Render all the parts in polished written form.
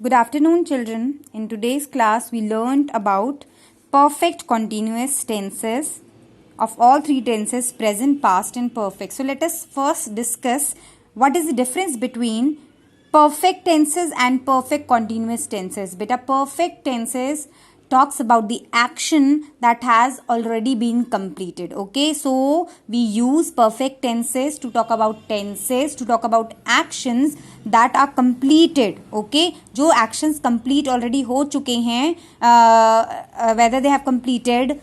Good afternoon, children. In today's class, we learned about perfect continuous tenses of all three tenses: present, past, and perfect. So, let us first discuss what is the difference between perfect tenses and perfect continuous tenses. Beta, perfect tenses talks about the action that has already been completed. Okay, so we use perfect tenses to talk about actions that are completed. Okay, जो actions complete already हो चुके हैं, whether they have completed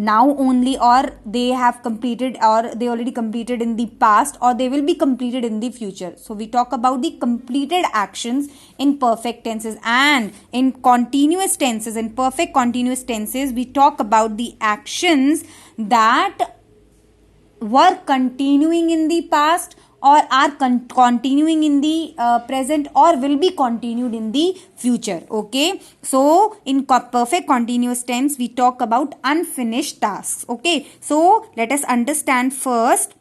now only, or they have completed, or they already completed in the past, or they will be completed in the future. So we talk about the completed actions in perfect tenses. And in continuous tenses, in perfect continuous tenses, we talk about the actions that were continuing in the past, or are continuing in the present, or will be continued in the future. Okay, so in perfect continuous tense we talk about unfinished tasks. Okay, so let us understand first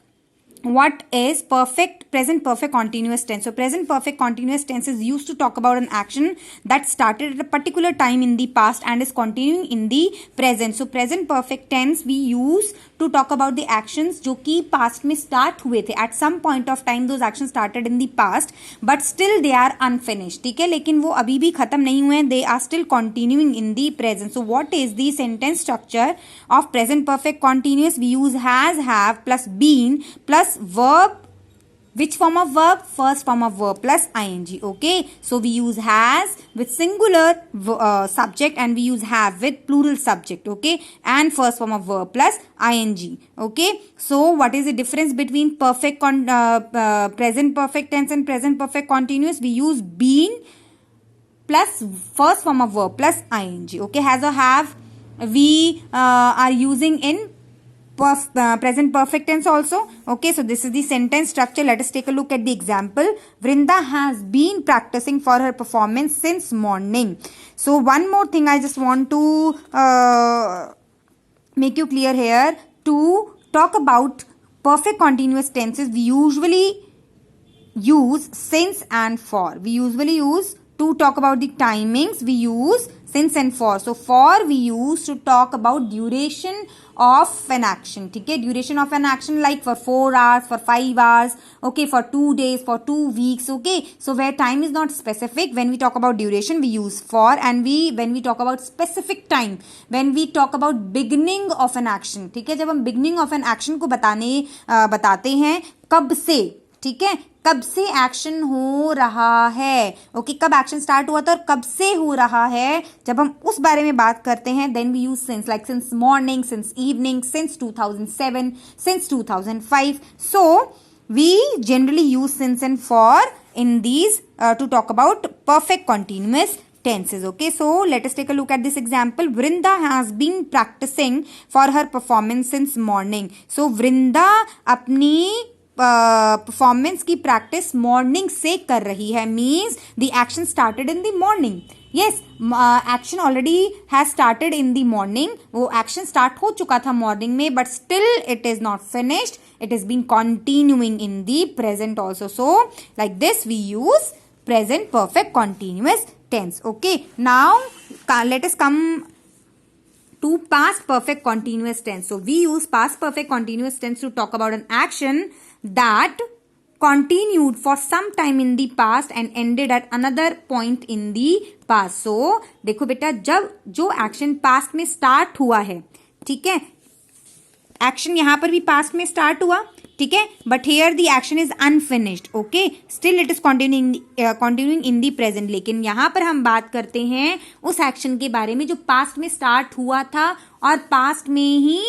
what is present perfect continuous tense. So present perfect continuous tense is used to talk about an action that started at a particular time in the past and is continuing in the present. So present perfect tense we use to talk about the actions जो कि past में start हुए थे. At some point of time those actions started in the past but still they are unfinished. ठीक है, लेकिन वो अभी भी खत्म नहीं हुए हैं. They are still continuing in the present. So what is the sentence structure of present perfect continuous? We use has, have plus been plus verb. Which form of verb? First form of verb plus ing. Okay, so we use has with singular subject, and we use have with plural subject. Okay, and first form of verb plus ing. Okay, so what is the difference between present perfect tense and present perfect continuous? We use been plus first form of verb plus ing. Okay, has or have we are using in present perfect tense also. Okay, so this is the sentence structure. Let us take a look at the example. Vrinda has been practicing for her performance since morning. So one more thing I just want to make you clear here. To talk about perfect continuous tenses, we usually use since and for. We usually use to talk about the timings, we use since and for. So for we use to talk about duration of an action. ठीक है, duration of an action like for 4 hours, for 5 hours, okay, for 2 days, for 2 weeks. Okay, so where time is not specific, when we talk about duration we use for. And when we talk about specific time, when we talk about beginning of an action, ठीक है, जब हम beginning of an action को बताते हैं कब से, ठीक है, कब से एक्शन हो रहा है. ओके, कब एक्शन स्टार्ट हुआ था और कब से हो रहा है, जब हम उस बारे में बात करते हैं then we use since, like since morning, since evening, since 2007, since 2005. So we generally use since and for in these to talk about perfect continuous tenses. Okay, so let us take a look at this example. Vrinda has been practicing for her performance since morning. So Vrinda अपनी performance की practice morning से कर रही है. Means the action started in the morning. Yes, action already has started in the morning. वो action start हो चुका था मॉर्निंग में, but still it is not finished. It is been continuing in the present also. So like this we use present perfect continuous tense. Okay, now let us come to past perfect continuous tense. So we use past perfect continuous tense to talk about an action that continued for some time in the past and ended at another point in the past. So देखो बेटा, जब जो action past में start हुआ है, ठीक है, action यहां पर भी पास्ट में स्टार्ट हुआ, ठीक है, but here the action is unfinished. Okay, still it is continuing in the present. लेकिन यहां पर हम बात करते हैं उस एक्शन के बारे में जो पास्ट में स्टार्ट हुआ था और पास्ट में ही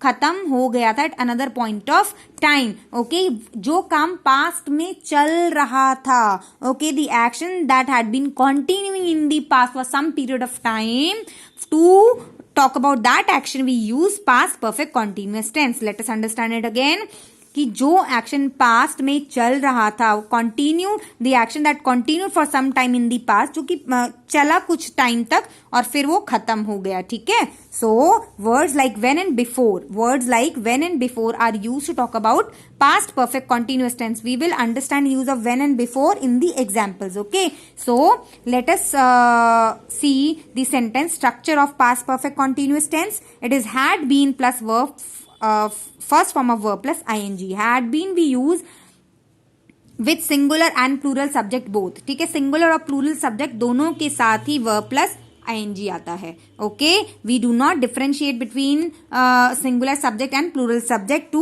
खत्म हो गया था at another point of time. Okay, जो काम पास्ट में चल रहा था. Okay, the action that had been continuing in the past for some period of time. To talk about that action we use past perfect continuous tense. Let us understand it again. कि जो action past में चल रहा था, continue the action that continued for some time in the past, जो कि चला कुछ टाइम तक और फिर वो खत्म हो गया, ठीक है। So words like when and before, words like when and before are used to talk about past perfect continuous tense. We will understand use of when and before in the examples. Okay, so let us see the sentence structure of past perfect continuous tense. It is had been plus verb, first form of verb plus ing. Had been we use with singular and plural subject both, ठीक है। singular और plural subject दोनों के साथ ही verb plus ing आता है। okay, we do not differentiate between singular subject and plural subject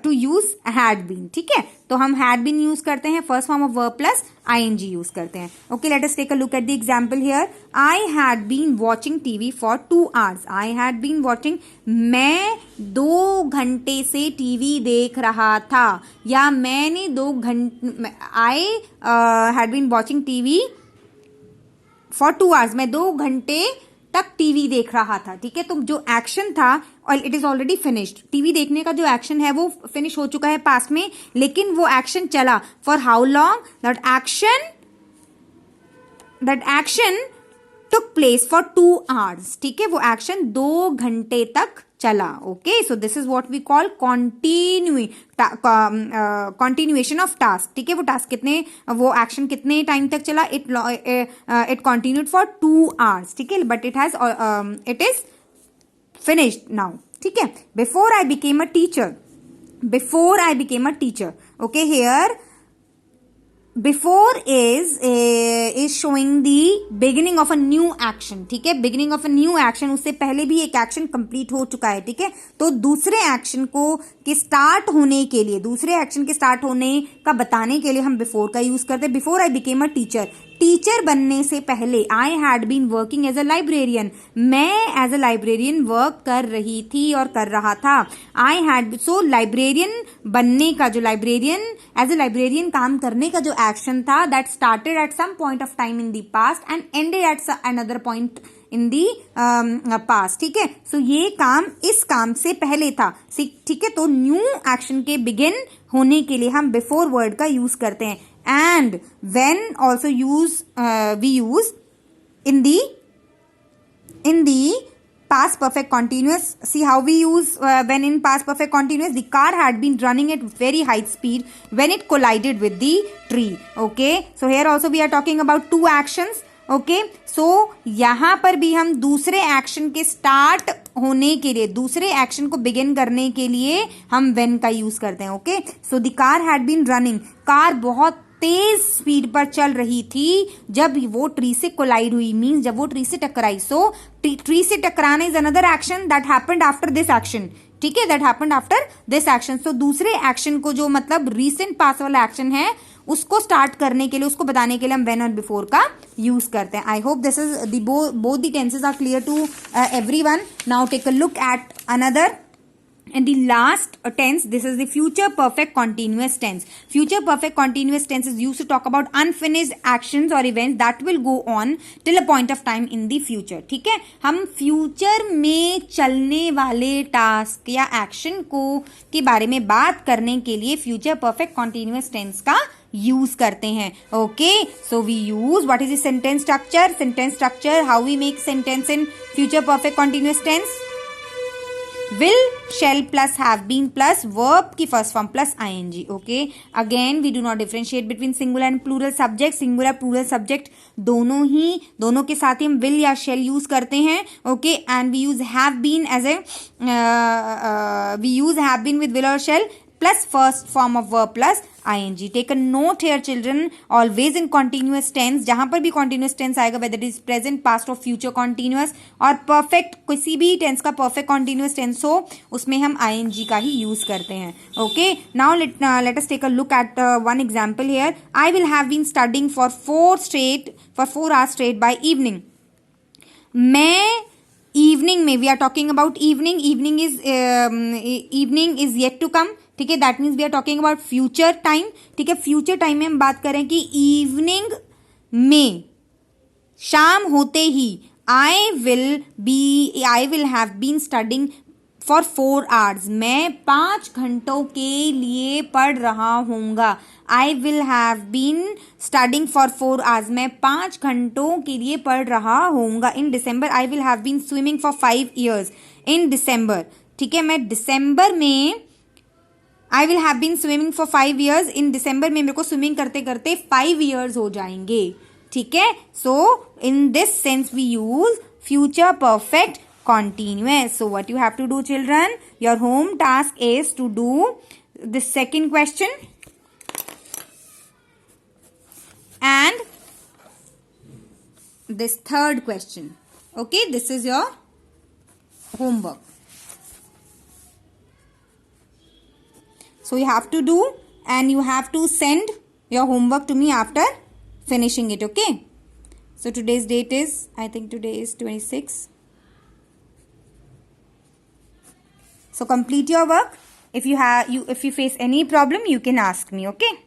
to use had been, ठीक है। तो हम had been यूज करते हैं, first form of verb plus ing use करते हैं। Okay, let us take a look at the example here. I had been watching TV for 2 hours। I had been watching, मैं 2 घंटे से TV देख रहा था, या मैंने 2 घंटे, I had been watching TV for 2 hours, मैं 2 घंटे तक टीवी देख रहा था, ठीक है। तो जो एक्शन था और it is already finished, TV देखने का जो एक्शन है वो फिनिश हो चुका है पास्ट में, लेकिन वो एक्शन चला for how long, that action took place for 2 hours, ठीक है। वो एक्शन 2 घंटे तक चला। Okay, so this is what we call continuation of task, ठीक है। वो टास्क कितने, वो एक्शन कितने टाइम तक चला, इट कंटिन्यूड फॉर 2 hours, ठीक है, but it is finished now, ठीक है। Before I became a teacher, okay, here before is showing the beginning of a new action, ठीक है। beginning of a new action, उससे पहले भी एक एक्शन कंप्लीट हो चुका है, ठीक है। तो दूसरे एक्शन के स्टार्ट होने के लिए, दूसरे एक्शन के स्टार्ट होने का बताने के लिए हम बिफोर का यूज करते हैं। Before I became a teacher, teacher बनने से पहले I had been working as a librarian, मैं एज अ लाइब्रेरियन वर्क कर रही थी और कर रहा था। आई हैड, सो लाइब्रेरियन बनने का, जो लाइब्रेरियन एज अ लाइब्रेरियन काम करने का जो एक्शन था, that started at some point of time in the past and ended at another point in the past, ठीक है। सो ये काम इस काम से पहले था, ठीक है। तो न्यू एक्शन के बिगिन होने के लिए हम बिफोर वर्ड का यूज करते हैं। And when also we use in the past perfect continuous. See how we use when in past perfect continuous. The car had been running at very high speed when it collided with the tree. Okay, so here also we are talking about 2 actions. Okay, सो यहां पर भी हम दूसरे action के start होने के लिए, दूसरे एक्शन को बिगिन करने के लिए हम व्हेन का यूज करते हैं। Okay, so the car had been running, car बहुत तेज स्पीड पर चल रही थी जब वो ट्री से कोलाइड हुई, मींस जब वो ट्री से टकराई। सो ट्री से टकराना is another action that happened after this action, ठीक है, that happened after this action. So दूसरे एक्शन को, जो मतलब रीसेंट पास वाला एक्शन है, उसको स्टार्ट करने के लिए, उसको बताने के लिए हम व्हेन और बिफोर का यूज करते हैं। I hope this is the both the tenses are clear to everyone. Now take a look at another and the last tense. This is the future perfect continuous tense. Future perfect continuous tense is used to talk about unfinished actions or events that will go on till a point of time in the future, ठीक है। हम future में चलने वाले task या action के बारे में बात करने के लिए फ्यूचर परफेक्ट कॉन्टिन्यूअस टेंस का यूज करते हैं। Okay, so we use, what is the sentence structure? Sentence structure, how we make sentence in future perfect continuous tense? will, shall plus have been plus verb की first form plus ing. Okay, again we do not differentiate between singular and plural subject. Singular plural subject दोनों के साथ ही हम will या shall use करते हैं। Okay, and we use have been as a we use have been with will or shall plus first form of verb plus ing. Take a note here children, always in continuous tense, जहां पर भी continuous tense आएगा, whether it is present, past और future continuous, और perfect, किसी भी tense का perfect continuous tense हो, उसमें हम ing का ही use करते हैं। Okay, now let us take a look at one example here. I will have been studying for 4 hours straight by evening. मैं evening में, we are talking about evening is yet to come, ठीक है, that means we are talking about future time, ठीक है। Future time में हम बात करें कि इवनिंग में, शाम होते ही, I will have been studying for 4 hours. मैं 5 घंटों के लिए पढ़ रहा हूँगा. I will have been studying for 4 hours. मैं 5 घंटों के लिए पढ़ रहा हूँगा. In December I will have been swimming for 5 years. In December, ठीक है, मैं दिसंबर में I will have been swimming for 5 years. In December में मेरे को स्विमिंग करते करते 5 years हो जाएंगे. ठीक है, so in this sense we use future perfect continuous. So what you have to do, children, your home task is to do this second question and this third question. Okay, this is your homework. So you have to do and you have to send your homework to me after finishing it. Okay, so today's date is, I think today is 26. So complete your work. If you face any problem, you can ask me. Okay.